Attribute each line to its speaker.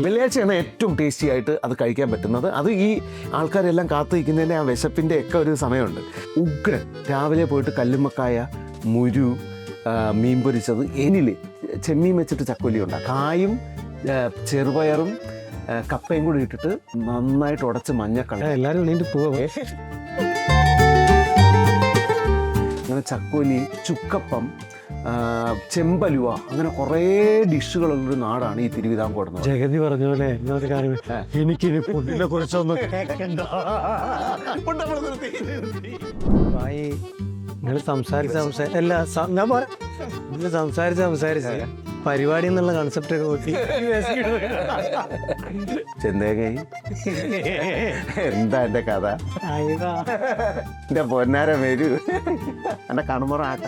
Speaker 1: വെള്ളിയാഴ്ചയാണ് ഏറ്റവും ടേസ്റ്റി ആയിട്ട് അത് കഴിക്കാൻ പറ്റുന്നത്. അത് ഈ ആൾക്കാരെല്ലാം കാത്തു നിൽക്കുന്നതിൻ്റെ ആ വിശപ്പിൻ്റെ ഒക്കെ ഒരു സമയമുണ്ട്. ഉഗ്രൻ. രാവിലെ പോയിട്ട് കല്ലുമ്മക്കായ, മുരു, മീൻ പൊരിച്ചത്, എനില് ചെമ്മീൻ വെച്ചിട്ട് ചക്കോലി ഉണ്ടാകും. കായും ചെറുപയറും കപ്പയും കൂടി ഇട്ടിട്ട് നന്നായിട്ട് ഉടച്ച് മഞ്ഞക്കള
Speaker 2: എല്ലാവരും വേണ്ടി പോവേ.
Speaker 1: അങ്ങനെ ചക്കോലി, ചുക്കപ്പം, ചെമ്പലുവ, അങ്ങനെ കുറേ ഡിഷുകളുള്ളൊരു നാടാണ് ഈ തിരുവിതാംകൂർ.
Speaker 2: ജഗതി പറഞ്ഞ പോലെ എന്നൊരു കാര്യം, എനിക്കിനി ഫുഡിനെ കുറിച്ചൊന്നും കേൾക്കണ്ട. നിങ്ങൾ സംസാരിച്ച് പരിപാടി എന്നുള്ള കൺസെപ്റ്റ് ഒക്കെ കൂട്ടി
Speaker 1: ചെന്തേങ്ങ. എന്താ എൻ്റെ കഥ? എൻ്റെ പൊന്നാര വരൂ, എൻ്റെ കണുമുറ ആട്ട.